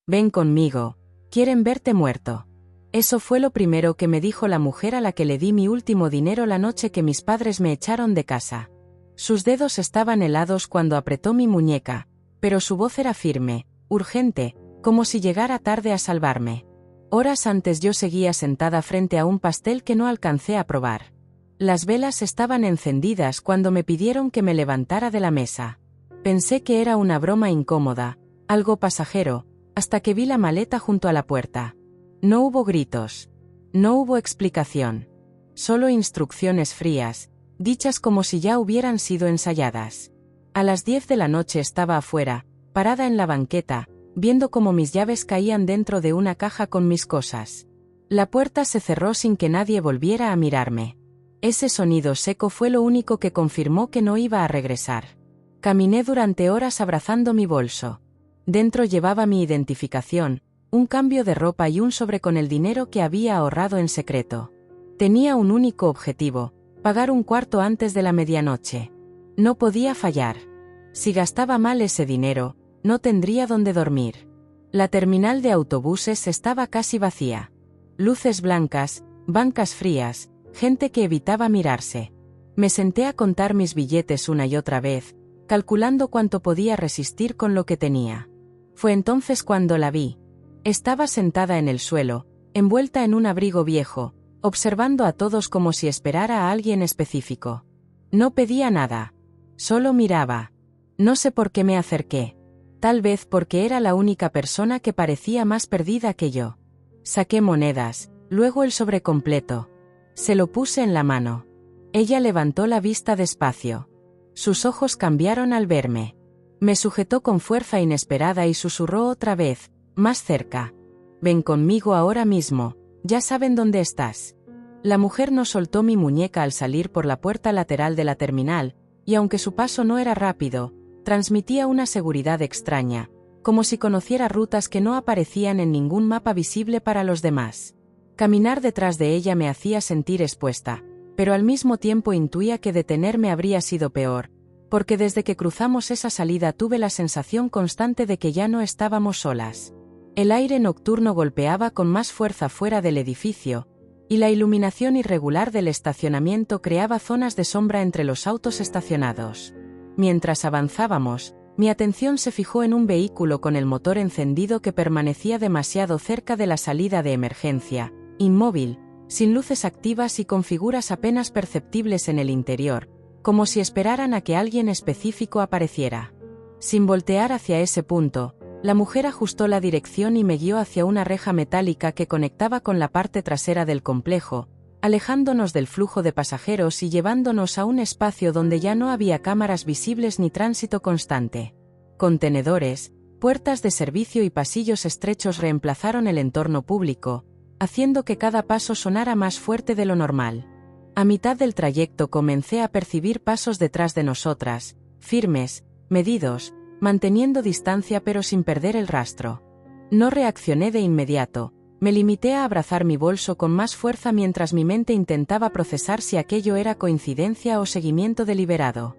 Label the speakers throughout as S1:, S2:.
S1: Ven conmigo. Quieren verte muerto. Eso fue lo primero que me dijo la mujer a la que le di mi último dinero la noche que mis padres me echaron de casa. Sus dedos estaban helados cuando apretó mi muñeca, pero su voz era firme, urgente, como si llegara tarde a salvarme. Horas antes yo seguía sentada frente a un pastel que no alcancé a probar. Las velas estaban encendidas cuando me pidieron que me levantara de la mesa. Pensé que era una broma incómoda, algo pasajero, hasta que vi la maleta junto a la puerta. No hubo gritos. No hubo explicación. Solo instrucciones frías, dichas como si ya hubieran sido ensayadas. A las 10 de la noche estaba afuera, parada en la banqueta, viendo cómo mis llaves caían dentro de una caja con mis cosas. La puerta se cerró sin que nadie volviera a mirarme. Ese sonido seco fue lo único que confirmó que no iba a regresar. Caminé durante horas abrazando mi bolso. Dentro llevaba mi identificación, un cambio de ropa y un sobre con el dinero que había ahorrado en secreto. Tenía un único objetivo: pagar un cuarto antes de la medianoche. No podía fallar. Si gastaba mal ese dinero, no tendría dónde dormir. La terminal de autobuses estaba casi vacía. Luces blancas, bancas frías, gente que evitaba mirarse. Me senté a contar mis billetes una y otra vez, calculando cuánto podía resistir con lo que tenía. Fue entonces cuando la vi. Estaba sentada en el suelo, envuelta en un abrigo viejo, observando a todos como si esperara a alguien específico. No pedía nada. Solo miraba. No sé por qué me acerqué. Tal vez porque era la única persona que parecía más perdida que yo. Saqué monedas, luego el sobre completo. Se lo puse en la mano. Ella levantó la vista despacio. Sus ojos cambiaron al verme. Me sujetó con fuerza inesperada y susurró otra vez, más cerca. Ven conmigo ahora mismo, ya saben dónde estás. La mujer no soltó mi muñeca al salir por la puerta lateral de la terminal, y aunque su paso no era rápido, transmitía una seguridad extraña, como si conociera rutas que no aparecían en ningún mapa visible para los demás. Caminar detrás de ella me hacía sentir expuesta, pero al mismo tiempo intuía que detenerme habría sido peor, porque desde que cruzamos esa salida tuve la sensación constante de que ya no estábamos solas. El aire nocturno golpeaba con más fuerza fuera del edificio, y la iluminación irregular del estacionamiento creaba zonas de sombra entre los autos estacionados. Mientras avanzábamos, mi atención se fijó en un vehículo con el motor encendido que permanecía demasiado cerca de la salida de emergencia, inmóvil, sin luces activas y con figuras apenas perceptibles en el interior, como si esperaran a que alguien específico apareciera. Sin voltear hacia ese punto, la mujer ajustó la dirección y me guió hacia una reja metálica que conectaba con la parte trasera del complejo, alejándonos del flujo de pasajeros y llevándonos a un espacio donde ya no había cámaras visibles ni tránsito constante. Contenedores, puertas de servicio y pasillos estrechos reemplazaron el entorno público, haciendo que cada paso sonara más fuerte de lo normal. A mitad del trayecto comencé a percibir pasos detrás de nosotras, firmes, medidos, manteniendo distancia pero sin perder el rastro. No reaccioné de inmediato, me limité a abrazar mi bolso con más fuerza mientras mi mente intentaba procesar si aquello era coincidencia o seguimiento deliberado.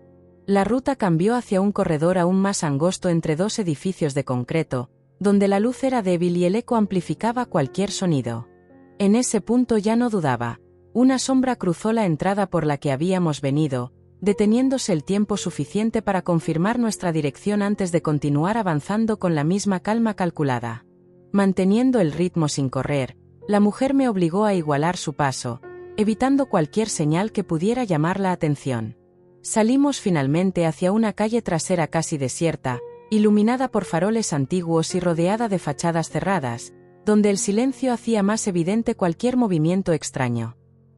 S1: La ruta cambió hacia un corredor aún más angosto entre dos edificios de concreto, donde la luz era débil y el eco amplificaba cualquier sonido. En ese punto ya no dudaba. Una sombra cruzó la entrada por la que habíamos venido, deteniéndose el tiempo suficiente para confirmar nuestra dirección antes de continuar avanzando con la misma calma calculada. Manteniendo el ritmo sin correr, la mujer me obligó a igualar su paso, evitando cualquier señal que pudiera llamar la atención. Salimos finalmente hacia una calle trasera casi desierta, iluminada por faroles antiguos y rodeada de fachadas cerradas, donde el silencio hacía más evidente cualquier movimiento extraño.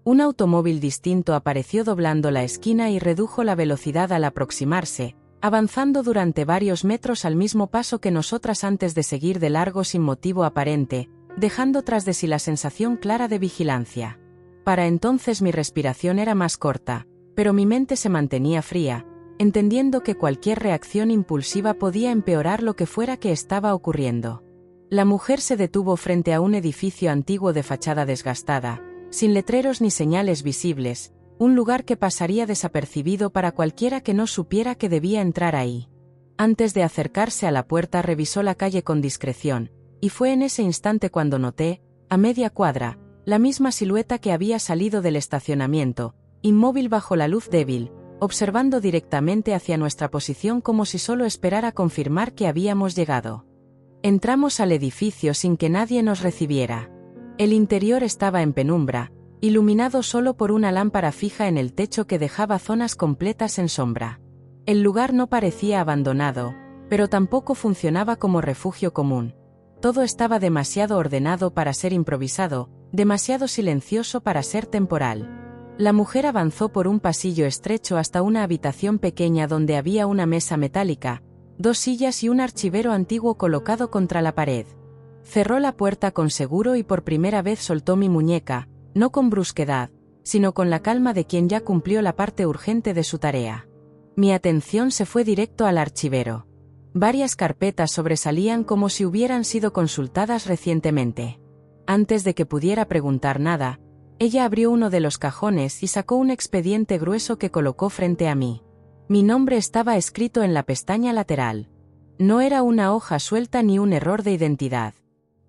S1: Un automóvil distinto apareció doblando la esquina y redujo la velocidad al aproximarse, avanzando durante varios metros al mismo paso que nosotras antes de seguir de largo sin motivo aparente, dejando tras de sí la sensación clara de vigilancia. Para entonces mi respiración era más corta, pero mi mente se mantenía fría, entendiendo que cualquier reacción impulsiva podía empeorar lo que fuera que estaba ocurriendo. La mujer se detuvo frente a un edificio antiguo de fachada desgastada, sin letreros ni señales visibles, un lugar que pasaría desapercibido para cualquiera que no supiera que debía entrar ahí. Antes de acercarse a la puerta revisó la calle con discreción, y fue en ese instante cuando noté, a media cuadra, la misma silueta que había salido del estacionamiento, inmóvil bajo la luz débil, observando directamente hacia nuestra posición como si solo esperara confirmar que habíamos llegado. Entramos al edificio sin que nadie nos recibiera. El interior estaba en penumbra, iluminado solo por una lámpara fija en el techo que dejaba zonas completas en sombra. El lugar no parecía abandonado, pero tampoco funcionaba como refugio común. Todo estaba demasiado ordenado para ser improvisado, demasiado silencioso para ser temporal. La mujer avanzó por un pasillo estrecho hasta una habitación pequeña donde había una mesa metálica, 2 sillas y un archivero antiguo colocado contra la pared. Cerró la puerta con seguro y por primera vez soltó mi muñeca, no con brusquedad, sino con la calma de quien ya cumplió la parte urgente de su tarea. Mi atención se fue directo al archivero. Varias carpetas sobresalían como si hubieran sido consultadas recientemente. Antes de que pudiera preguntar nada, ella abrió uno de los cajones y sacó un expediente grueso que colocó frente a mí. Mi nombre estaba escrito en la pestaña lateral. No era una hoja suelta ni un error de identidad.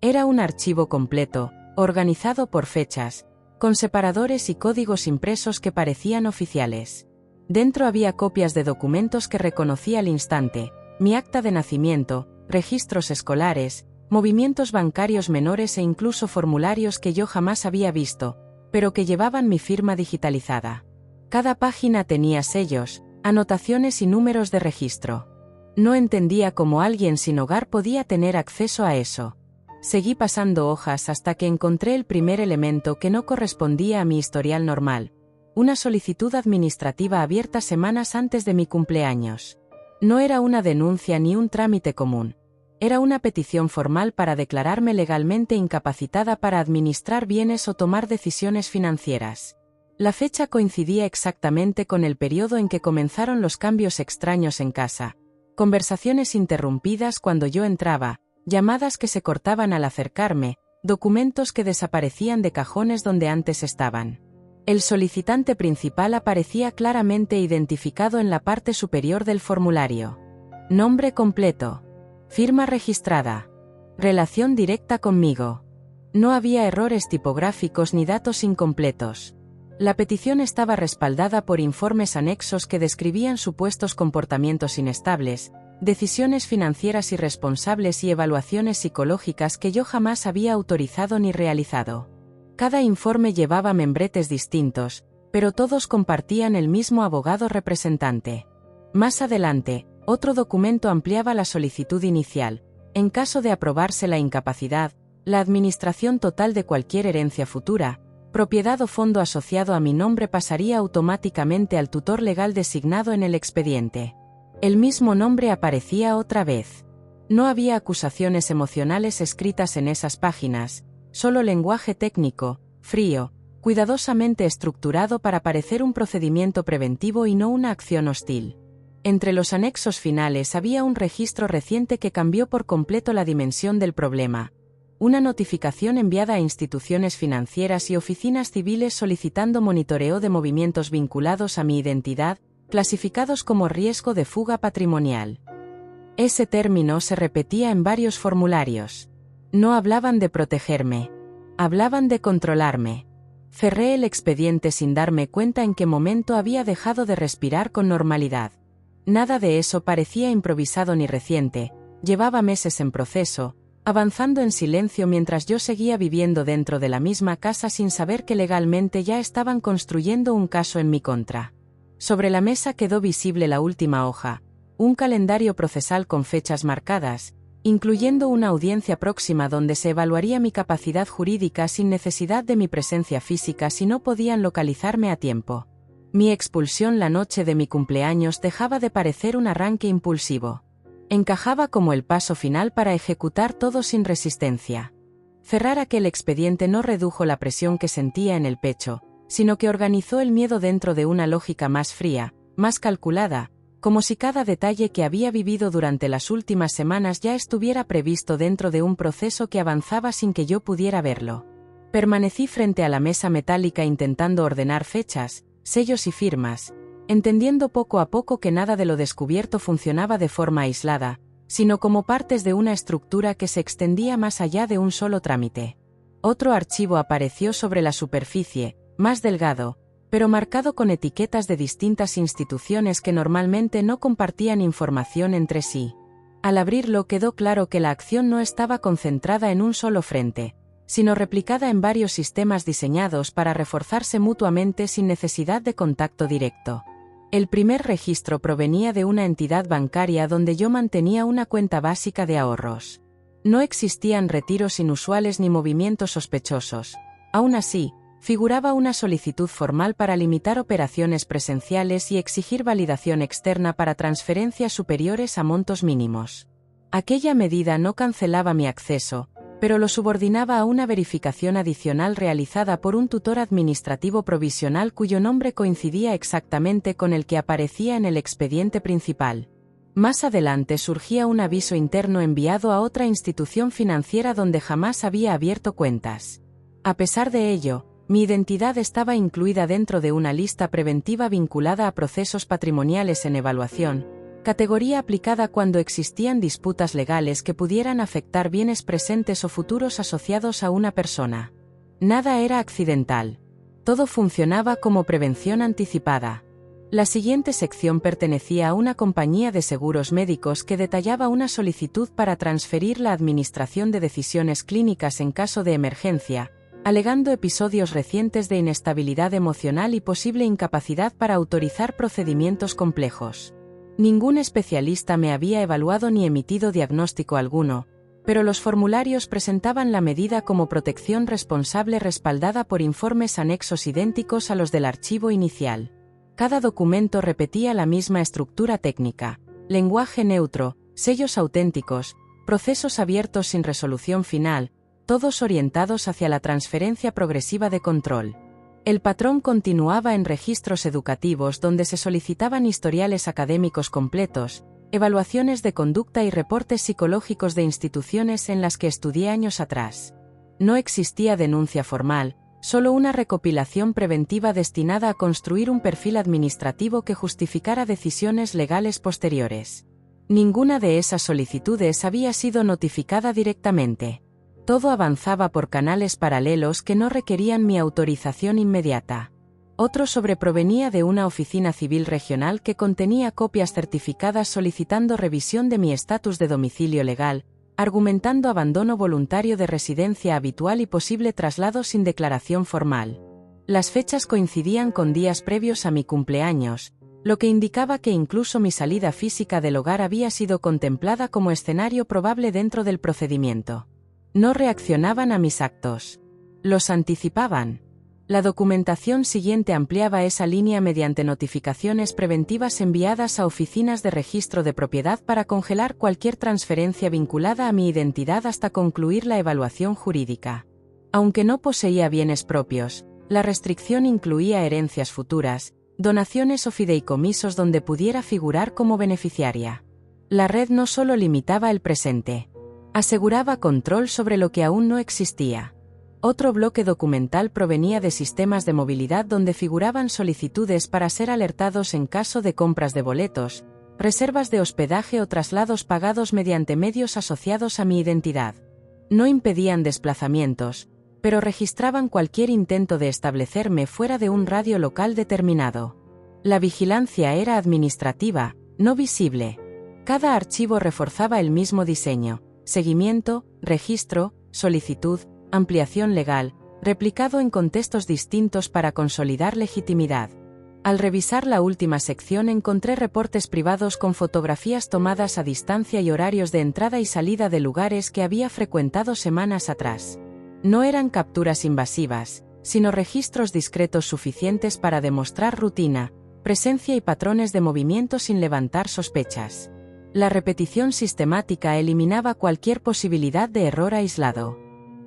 S1: Era un archivo completo, organizado por fechas, con separadores y códigos impresos que parecían oficiales. Dentro había copias de documentos que reconocí al instante, mi acta de nacimiento, registros escolares, movimientos bancarios menores e incluso formularios que yo jamás había visto, pero que llevaban mi firma digitalizada. Cada página tenía sellos, anotaciones y números de registro. No entendía cómo alguien sin hogar podía tener acceso a eso. Seguí pasando hojas hasta que encontré el primer elemento que no correspondía a mi historial normal. Una solicitud administrativa abierta semanas antes de mi cumpleaños. No era una denuncia ni un trámite común. Era una petición formal para declararme legalmente incapacitada para administrar bienes o tomar decisiones financieras. La fecha coincidía exactamente con el periodo en que comenzaron los cambios extraños en casa. Conversaciones interrumpidas cuando yo entraba, llamadas que se cortaban al acercarme, documentos que desaparecían de cajones donde antes estaban. El solicitante principal aparecía claramente identificado en la parte superior del formulario. Nombre completo. Firma registrada. Relación directa conmigo. No había errores tipográficos ni datos incompletos. La petición estaba respaldada por informes anexos que describían supuestos comportamientos inestables, decisiones financieras irresponsables y evaluaciones psicológicas que yo jamás había autorizado ni realizado. Cada informe llevaba membretes distintos, pero todos compartían el mismo abogado representante. Más adelante, otro documento ampliaba la solicitud inicial. En caso de aprobarse la incapacidad, la administración total de cualquier herencia futura, propiedad o fondo asociado a mi nombre pasaría automáticamente al tutor legal designado en el expediente. El mismo nombre aparecía otra vez. No había acusaciones emocionales escritas en esas páginas, solo lenguaje técnico, frío, cuidadosamente estructurado para parecer un procedimiento preventivo y no una acción hostil. Entre los anexos finales había un registro reciente que cambió por completo la dimensión del problema. Una notificación enviada a instituciones financieras y oficinas civiles solicitando monitoreo de movimientos vinculados a mi identidad, clasificados como riesgo de fuga patrimonial. Ese término se repetía en varios formularios. No hablaban de protegerme. Hablaban de controlarme. Cerré el expediente sin darme cuenta en qué momento había dejado de respirar con normalidad. Nada de eso parecía improvisado ni reciente, llevaba meses en proceso, avanzando en silencio mientras yo seguía viviendo dentro de la misma casa sin saber que legalmente ya estaban construyendo un caso en mi contra. Sobre la mesa quedó visible la última hoja, un calendario procesal con fechas marcadas, incluyendo una audiencia próxima donde se evaluaría mi capacidad jurídica sin necesidad de mi presencia física si no podían localizarme a tiempo. Mi expulsión la noche de mi cumpleaños dejaba de parecer un arranque impulsivo. Encajaba como el paso final para ejecutar todo sin resistencia. Cerrar aquel expediente no redujo la presión que sentía en el pecho, sino que organizó el miedo dentro de una lógica más fría, más calculada, como si cada detalle que había vivido durante las últimas semanas ya estuviera previsto dentro de un proceso que avanzaba sin que yo pudiera verlo. Permanecí frente a la mesa metálica intentando ordenar fechas, sellos y firmas, entendiendo poco a poco que nada de lo descubierto funcionaba de forma aislada, sino como partes de una estructura que se extendía más allá de un solo trámite. Otro archivo apareció sobre la superficie, más delgado, pero marcado con etiquetas de distintas instituciones que normalmente no compartían información entre sí. Al abrirlo quedó claro que la acción no estaba concentrada en un solo frente, sino replicada en varios sistemas diseñados para reforzarse mutuamente sin necesidad de contacto directo. El primer registro provenía de una entidad bancaria donde yo mantenía una cuenta básica de ahorros. No existían retiros inusuales ni movimientos sospechosos. Aún así, figuraba una solicitud formal para limitar operaciones presenciales y exigir validación externa para transferencias superiores a montos mínimos. Aquella medida no cancelaba mi acceso, pero lo subordinaba a una verificación adicional realizada por un tutor administrativo provisional cuyo nombre coincidía exactamente con el que aparecía en el expediente principal. Más adelante surgía un aviso interno enviado a otra institución financiera donde jamás había abierto cuentas. A pesar de ello, mi identidad estaba incluida dentro de una lista preventiva vinculada a procesos patrimoniales en evaluación, categoría aplicada cuando existían disputas legales que pudieran afectar bienes presentes o futuros asociados a una persona. Nada era accidental. Todo funcionaba como prevención anticipada. La siguiente sección pertenecía a una compañía de seguros médicos que detallaba una solicitud para transferir la administración de decisiones clínicas en caso de emergencia, alegando episodios recientes de inestabilidad emocional y posible incapacidad para autorizar procedimientos complejos. Ningún especialista me había evaluado ni emitido diagnóstico alguno, pero los formularios presentaban la medida como protección responsable respaldada por informes anexos idénticos a los del archivo inicial. Cada documento repetía la misma estructura técnica: lenguaje neutro, sellos auténticos, procesos abiertos sin resolución final, todos orientados hacia la transferencia progresiva de control. El patrón continuaba en registros educativos donde se solicitaban historiales académicos completos, evaluaciones de conducta y reportes psicológicos de instituciones en las que estudié años atrás. No existía denuncia formal, solo una recopilación preventiva destinada a construir un perfil administrativo que justificara decisiones legales posteriores. Ninguna de esas solicitudes había sido notificada directamente. Todo avanzaba por canales paralelos que no requerían mi autorización inmediata. Otro provenía de una oficina civil regional que contenía copias certificadas solicitando revisión de mi estatus de domicilio legal, argumentando abandono voluntario de residencia habitual y posible traslado sin declaración formal. Las fechas coincidían con días previos a mi cumpleaños, lo que indicaba que incluso mi salida física del hogar había sido contemplada como escenario probable dentro del procedimiento. No reaccionaban a mis actos. Los anticipaban. La documentación siguiente ampliaba esa línea mediante notificaciones preventivas enviadas a oficinas de registro de propiedad para congelar cualquier transferencia vinculada a mi identidad hasta concluir la evaluación jurídica. Aunque no poseía bienes propios, la restricción incluía herencias futuras, donaciones o fideicomisos donde pudiera figurar como beneficiaria. La red no solo limitaba el presente. Aseguraba control sobre lo que aún no existía. Otro bloque documental provenía de sistemas de movilidad donde figuraban solicitudes para ser alertados en caso de compras de boletos, reservas de hospedaje o traslados pagados mediante medios asociados a mi identidad. No impedían desplazamientos, pero registraban cualquier intento de establecerme fuera de un radio local determinado. La vigilancia era administrativa, no visible. Cada archivo reforzaba el mismo diseño: seguimiento, registro, solicitud, ampliación legal, replicado en contextos distintos para consolidar legitimidad. Al revisar la última sección encontré reportes privados con fotografías tomadas a distancia y horarios de entrada y salida de lugares que había frecuentado semanas atrás. No eran capturas invasivas, sino registros discretos suficientes para demostrar rutina, presencia y patrones de movimiento sin levantar sospechas. La repetición sistemática eliminaba cualquier posibilidad de error aislado.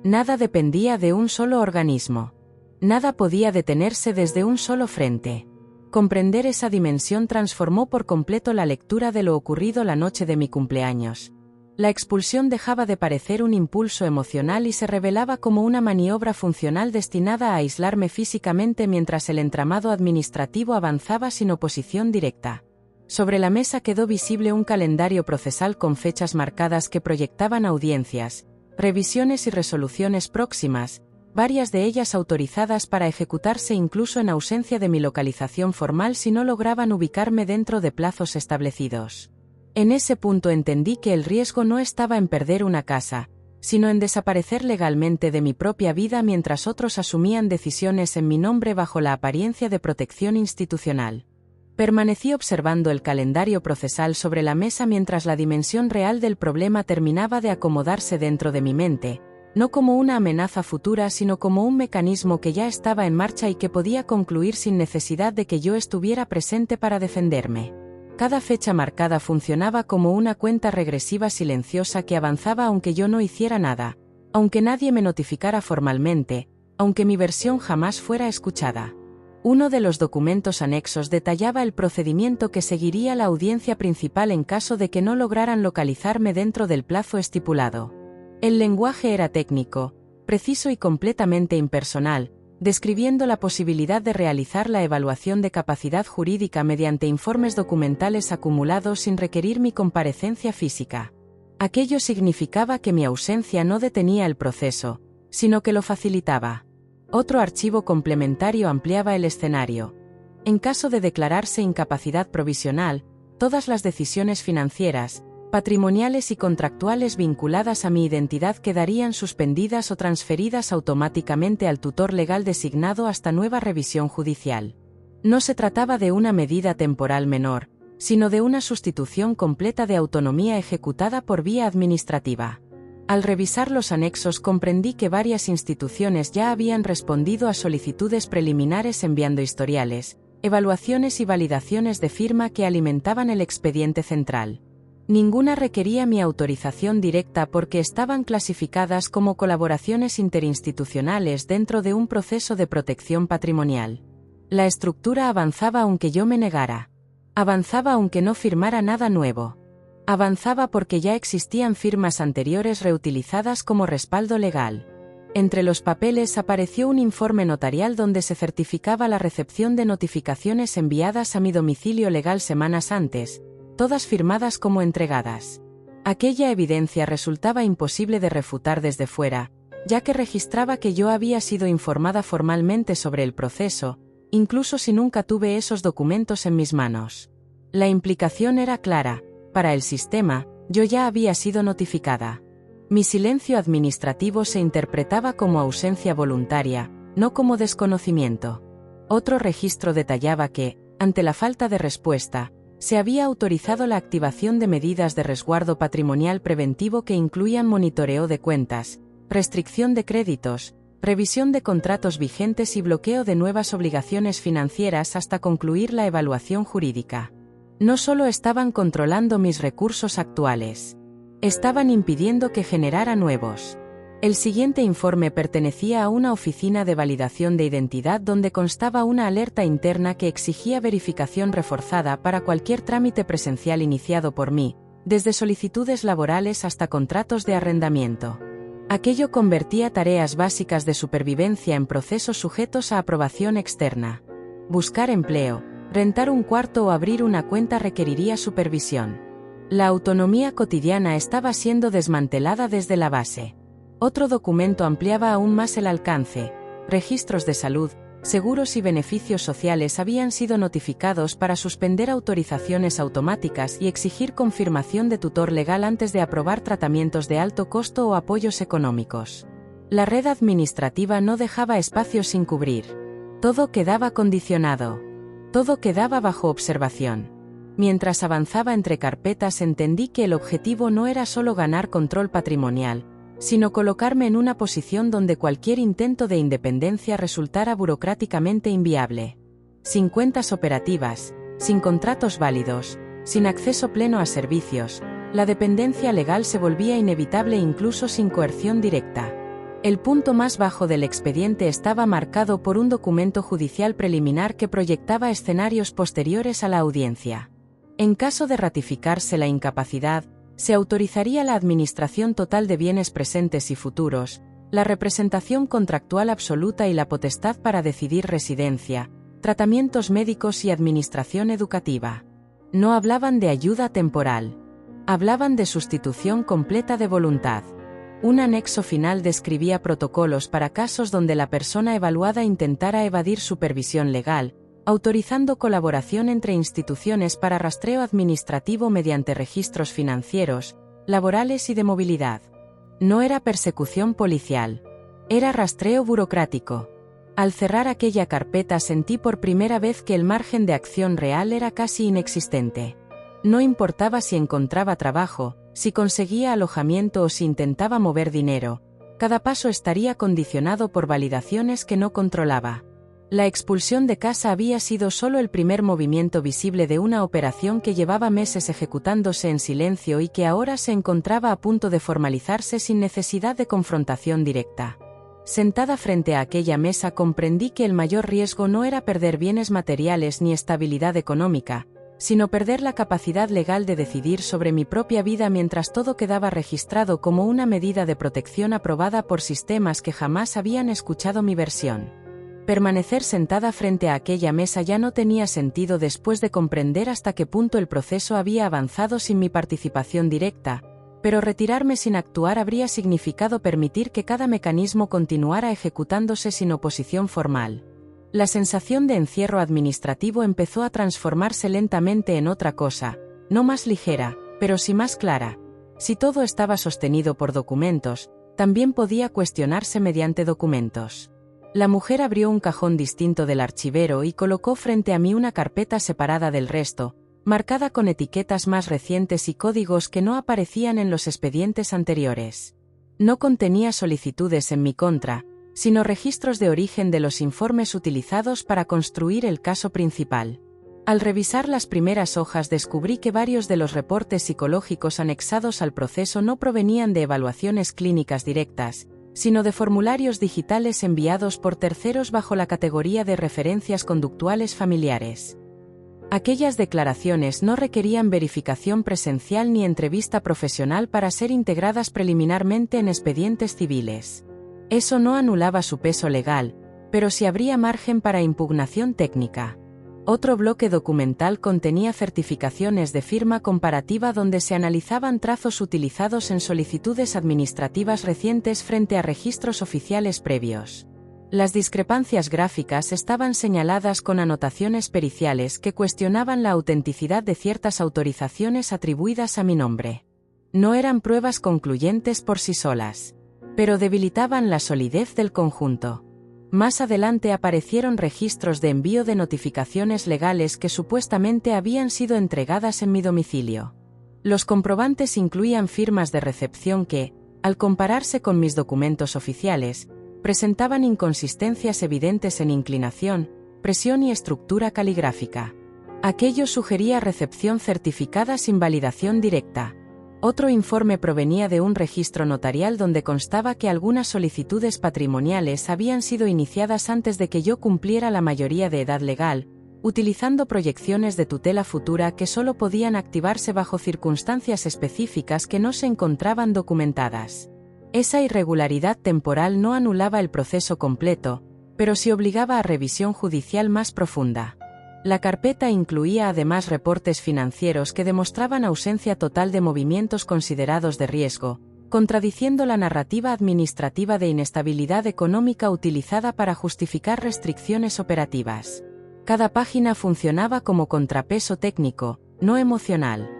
S1: Nada dependía de un solo organismo. Nada podía detenerse desde un solo frente. Comprender esa dimensión transformó por completo la lectura de lo ocurrido la noche de mi cumpleaños. La expulsión dejaba de parecer un impulso emocional y se revelaba como una maniobra funcional destinada a aislarme físicamente mientras el entramado administrativo avanzaba sin oposición directa. Sobre la mesa quedó visible un calendario procesal con fechas marcadas que proyectaban audiencias, revisiones y resoluciones próximas, varias de ellas autorizadas para ejecutarse incluso en ausencia de mi localización formal si no lograban ubicarme dentro de plazos establecidos. En ese punto entendí que el riesgo no estaba en perder una casa, sino en desaparecer legalmente de mi propia vida mientras otros asumían decisiones en mi nombre bajo la apariencia de protección institucional. Permanecí observando el calendario procesal sobre la mesa mientras la dimensión real del problema terminaba de acomodarse dentro de mi mente, no como una amenaza futura sino como un mecanismo que ya estaba en marcha y que podía concluir sin necesidad de que yo estuviera presente para defenderme. Cada fecha marcada funcionaba como una cuenta regresiva silenciosa que avanzaba aunque yo no hiciera nada, aunque nadie me notificara formalmente, aunque mi versión jamás fuera escuchada. Uno de los documentos anexos detallaba el procedimiento que seguiría la audiencia principal en caso de que no lograran localizarme dentro del plazo estipulado. El lenguaje era técnico, preciso y completamente impersonal, describiendo la posibilidad de realizar la evaluación de capacidad jurídica mediante informes documentales acumulados sin requerir mi comparecencia física. Aquello significaba que mi ausencia no detenía el proceso, sino que lo facilitaba. Otro archivo complementario ampliaba el escenario. En caso de declararse incapacidad provisional, todas las decisiones financieras, patrimoniales y contractuales vinculadas a mi identidad quedarían suspendidas o transferidas automáticamente al tutor legal designado hasta nueva revisión judicial. No se trataba de una medida temporal menor, sino de una sustitución completa de autonomía ejecutada por vía administrativa. Al revisar los anexos comprendí que varias instituciones ya habían respondido a solicitudes preliminares enviando historiales, evaluaciones y validaciones de firma que alimentaban el expediente central. Ninguna requería mi autorización directa porque estaban clasificadas como colaboraciones interinstitucionales dentro de un proceso de protección patrimonial. La estructura avanzaba aunque yo me negara. Avanzaba aunque no firmara nada nuevo. Avanzaba porque ya existían firmas anteriores reutilizadas como respaldo legal. Entre los papeles apareció un informe notarial donde se certificaba la recepción de notificaciones enviadas a mi domicilio legal semanas antes, todas firmadas como entregadas. Aquella evidencia resultaba imposible de refutar desde fuera, ya que registraba que yo había sido informada formalmente sobre el proceso, incluso si nunca tuve esos documentos en mis manos. La implicación era clara. Para el sistema, yo ya había sido notificada. Mi silencio administrativo se interpretaba como ausencia voluntaria, no como desconocimiento. Otro registro detallaba que, ante la falta de respuesta, se había autorizado la activación de medidas de resguardo patrimonial preventivo que incluían monitoreo de cuentas, restricción de créditos, revisión de contratos vigentes y bloqueo de nuevas obligaciones financieras hasta concluir la evaluación jurídica. No solo estaban controlando mis recursos actuales, estaban impidiendo que generara nuevos. El siguiente informe pertenecía a una oficina de validación de identidad donde constaba una alerta interna que exigía verificación reforzada para cualquier trámite presencial iniciado por mí, desde solicitudes laborales hasta contratos de arrendamiento. Aquello convertía tareas básicas de supervivencia en procesos sujetos a aprobación externa. Buscar empleo, rentar un cuarto o abrir una cuenta requeriría supervisión. La autonomía cotidiana estaba siendo desmantelada desde la base. Otro documento ampliaba aún más el alcance. Registros de salud, seguros y beneficios sociales habían sido notificados para suspender autorizaciones automáticas y exigir confirmación de tutor legal antes de aprobar tratamientos de alto costo o apoyos económicos. La red administrativa no dejaba espacios sin cubrir. Todo quedaba condicionado. Todo quedaba bajo observación. Mientras avanzaba entre carpetas entendí que el objetivo no era solo ganar control patrimonial, sino colocarme en una posición donde cualquier intento de independencia resultara burocráticamente inviable. Sin cuentas operativas, sin contratos válidos, sin acceso pleno a servicios, la dependencia legal se volvía inevitable incluso sin coerción directa. El punto más bajo del expediente estaba marcado por un documento judicial preliminar que proyectaba escenarios posteriores a la audiencia. En caso de ratificarse la incapacidad, se autorizaría la administración total de bienes presentes y futuros, la representación contractual absoluta y la potestad para decidir residencia, tratamientos médicos y administración educativa. No hablaban de ayuda temporal. Hablaban de sustitución completa de voluntad. Un anexo final describía protocolos para casos donde la persona evaluada intentara evadir supervisión legal, autorizando colaboración entre instituciones para rastreo administrativo mediante registros financieros, laborales y de movilidad. No era persecución policial. Era rastreo burocrático. Al cerrar aquella carpeta sentí por primera vez que el margen de acción real era casi inexistente. No importaba si encontraba trabajo, si conseguía alojamiento o si intentaba mover dinero, cada paso estaría condicionado por validaciones que no controlaba. La expulsión de casa había sido solo el primer movimiento visible de una operación que llevaba meses ejecutándose en silencio y que ahora se encontraba a punto de formalizarse sin necesidad de confrontación directa. Sentada frente a aquella mesa comprendí que el mayor riesgo no era perder bienes materiales ni estabilidad económica, sino perder la capacidad legal de decidir sobre mi propia vida mientras todo quedaba registrado como una medida de protección aprobada por sistemas que jamás habían escuchado mi versión. Permanecer sentada frente a aquella mesa ya no tenía sentido después de comprender hasta qué punto el proceso había avanzado sin mi participación directa, pero retirarme sin actuar habría significado permitir que cada mecanismo continuara ejecutándose sin oposición formal. La sensación de encierro administrativo empezó a transformarse lentamente en otra cosa, no más ligera, pero sí más clara. Si todo estaba sostenido por documentos, también podía cuestionarse mediante documentos. La mujer abrió un cajón distinto del archivero y colocó frente a mí una carpeta separada del resto, marcada con etiquetas más recientes y códigos que no aparecían en los expedientes anteriores. No contenía solicitudes en mi contra, sino registros de origen de los informes utilizados para construir el caso principal. Al revisar las primeras hojas descubrí que varios de los reportes psicológicos anexados al proceso no provenían de evaluaciones clínicas directas, sino de formularios digitales enviados por terceros bajo la categoría de referencias conductuales familiares. Aquellas declaraciones no requerían verificación presencial ni entrevista profesional para ser integradas preliminarmente en expedientes civiles. Eso no anulaba su peso legal, pero sí habría margen para impugnación técnica. Otro bloque documental contenía certificaciones de firma comparativa donde se analizaban trazos utilizados en solicitudes administrativas recientes frente a registros oficiales previos. Las discrepancias gráficas estaban señaladas con anotaciones periciales que cuestionaban la autenticidad de ciertas autorizaciones atribuidas a mi nombre. No eran pruebas concluyentes por sí solas, pero debilitaban la solidez del conjunto. Más adelante aparecieron registros de envío de notificaciones legales que supuestamente habían sido entregadas en mi domicilio. Los comprobantes incluían firmas de recepción que, al compararse con mis documentos oficiales, presentaban inconsistencias evidentes en inclinación, presión y estructura caligráfica. Aquello sugería recepción certificada sin validación directa. Otro informe provenía de un registro notarial donde constaba que algunas solicitudes patrimoniales habían sido iniciadas antes de que yo cumpliera la mayoría de edad legal, utilizando proyecciones de tutela futura que solo podían activarse bajo circunstancias específicas que no se encontraban documentadas. Esa irregularidad temporal no anulaba el proceso completo, pero sí obligaba a revisión judicial más profunda. La carpeta incluía además reportes financieros que demostraban ausencia total de movimientos considerados de riesgo, contradiciendo la narrativa administrativa de inestabilidad económica utilizada para justificar restricciones operativas. Cada página funcionaba como contrapeso técnico, no emocional.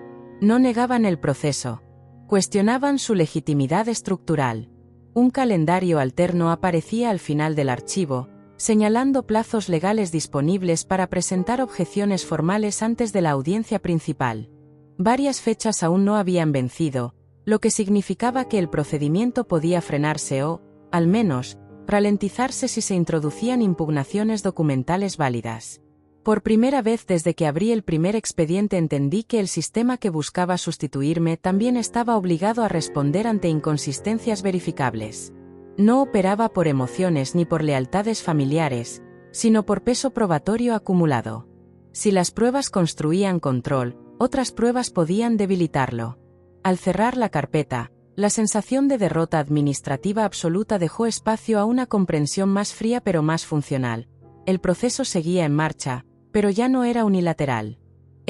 S1: No negaban el proceso. Cuestionaban su legitimidad estructural. Un calendario alterno aparecía al final del archivo, señalando plazos legales disponibles para presentar objeciones formales antes de la audiencia principal. Varias fechas aún no habían vencido, lo que significaba que el procedimiento podía frenarse o, al menos, ralentizarse si se introducían impugnaciones documentales válidas. Por primera vez desde que abrí el primer expediente entendí que el sistema que buscaba sustituirme también estaba obligado a responder ante inconsistencias verificables. No operaba por emociones ni por lealtades familiares, sino por peso probatorio acumulado. Si las pruebas construían control, otras pruebas podían debilitarlo. Al cerrar la carpeta, la sensación de derrota administrativa absoluta dejó espacio a una comprensión más fría pero más funcional. El proceso seguía en marcha, pero ya no era unilateral.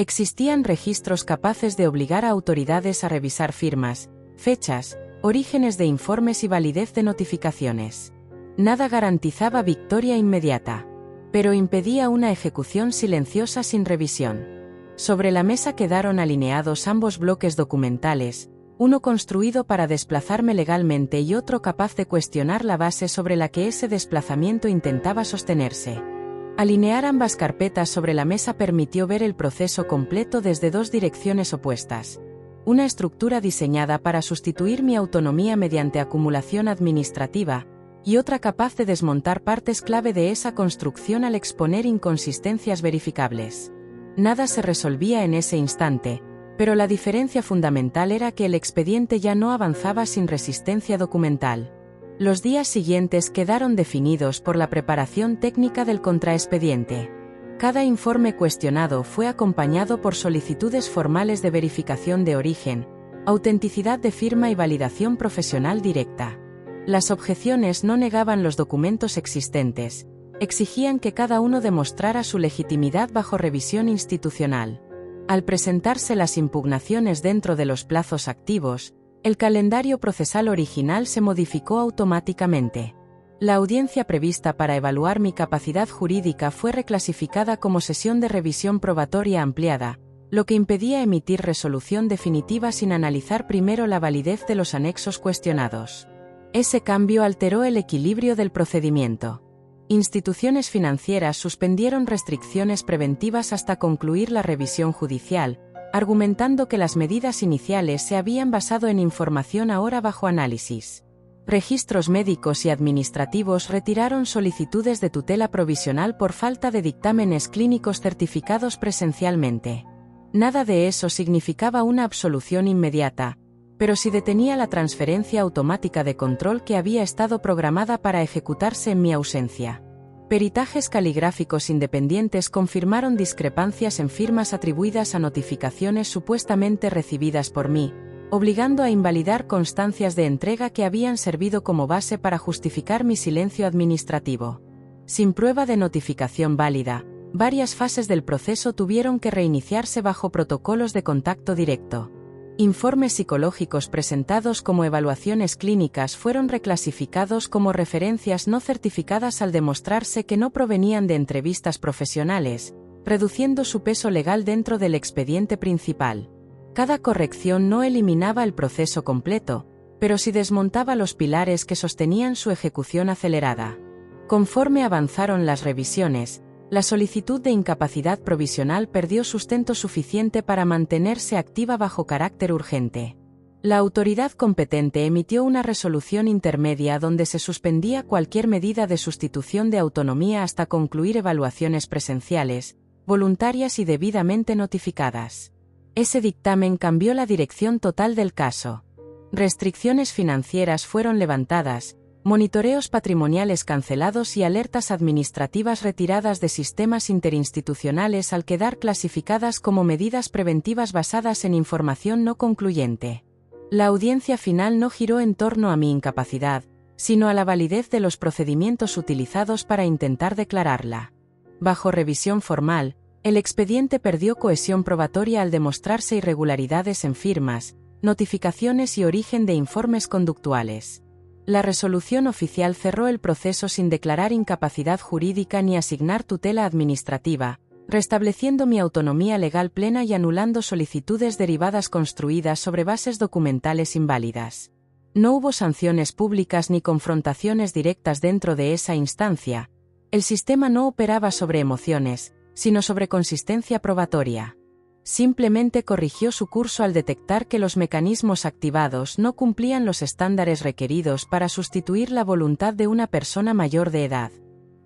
S1: Existían registros capaces de obligar a autoridades a revisar firmas, fechas, orígenes de informes y validez de notificaciones. Nada garantizaba victoria inmediata, pero impedía una ejecución silenciosa sin revisión. Sobre la mesa quedaron alineados ambos bloques documentales, uno construido para desplazarme legalmente y otro capaz de cuestionar la base sobre la que ese desplazamiento intentaba sostenerse. Alinear ambas carpetas sobre la mesa permitió ver el proceso completo desde dos direcciones opuestas. Una estructura diseñada para sustituir mi autonomía mediante acumulación administrativa, y otra capaz de desmontar partes clave de esa construcción al exponer inconsistencias verificables. Nada se resolvía en ese instante, pero la diferencia fundamental era que el expediente ya no avanzaba sin resistencia documental. Los días siguientes quedaron definidos por la preparación técnica del contraexpediente. Cada informe cuestionado fue acompañado por solicitudes formales de verificación de origen, autenticidad de firma y validación profesional directa. Las objeciones no negaban los documentos existentes, exigían que cada uno demostrara su legitimidad bajo revisión institucional. Al presentarse las impugnaciones dentro de los plazos activos, el calendario procesal original se modificó automáticamente. La audiencia prevista para evaluar mi capacidad jurídica fue reclasificada como sesión de revisión probatoria ampliada, lo que impedía emitir resolución definitiva sin analizar primero la validez de los anexos cuestionados. Ese cambio alteró el equilibrio del procedimiento. Instituciones financieras suspendieron restricciones preventivas hasta concluir la revisión judicial, argumentando que las medidas iniciales se habían basado en información ahora bajo análisis. Registros médicos y administrativos retiraron solicitudes de tutela provisional por falta de dictámenes clínicos certificados presencialmente. Nada de eso significaba una absolución inmediata, pero sí detenía la transferencia automática de control que había estado programada para ejecutarse en mi ausencia. Peritajes caligráficos independientes confirmaron discrepancias en firmas atribuidas a notificaciones supuestamente recibidas por mí, obligando a invalidar constancias de entrega que habían servido como base para justificar mi silencio administrativo. Sin prueba de notificación válida, varias fases del proceso tuvieron que reiniciarse bajo protocolos de contacto directo. Informes psicológicos presentados como evaluaciones clínicas fueron reclasificados como referencias no certificadas al demostrarse que no provenían de entrevistas profesionales, reduciendo su peso legal dentro del expediente principal. Cada corrección no eliminaba el proceso completo, pero sí desmontaba los pilares que sostenían su ejecución acelerada. Conforme avanzaron las revisiones, la solicitud de incapacidad provisional perdió sustento suficiente para mantenerse activa bajo carácter urgente. La autoridad competente emitió una resolución intermedia donde se suspendía cualquier medida de sustitución de autonomía hasta concluir evaluaciones presenciales, voluntarias y debidamente notificadas. Ese dictamen cambió la dirección total del caso. Restricciones financieras fueron levantadas, monitoreos patrimoniales cancelados y alertas administrativas retiradas de sistemas interinstitucionales al quedar clasificadas como medidas preventivas basadas en información no concluyente. La audiencia final no giró en torno a mi incapacidad, sino a la validez de los procedimientos utilizados para intentar declararla. Bajo revisión formal, el expediente perdió cohesión probatoria al demostrarse irregularidades en firmas, notificaciones y origen de informes conductuales. La resolución oficial cerró el proceso sin declarar incapacidad jurídica ni asignar tutela administrativa, restableciendo mi autonomía legal plena y anulando solicitudes derivadas construidas sobre bases documentales inválidas. No hubo sanciones públicas ni confrontaciones directas dentro de esa instancia. El sistema no operaba sobre emociones, sino sobre consistencia probatoria. Simplemente corrigió su curso al detectar que los mecanismos activados no cumplían los estándares requeridos para sustituir la voluntad de una persona mayor de edad.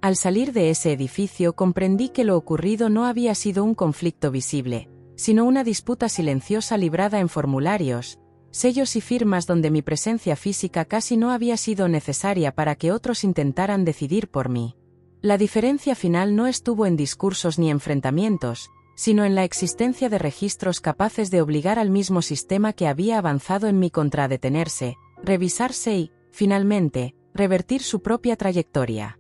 S1: Al salir de ese edificio comprendí que lo ocurrido no había sido un conflicto visible, sino una disputa silenciosa librada en formularios, sellos y firmas donde mi presencia física casi no había sido necesaria para que otros intentaran decidir por mí. La diferencia final no estuvo en discursos ni enfrentamientos, sino en la existencia de registros capaces de obligar al mismo sistema que había avanzado en mí contra a detenerse, revisarse y, finalmente, revertir su propia trayectoria.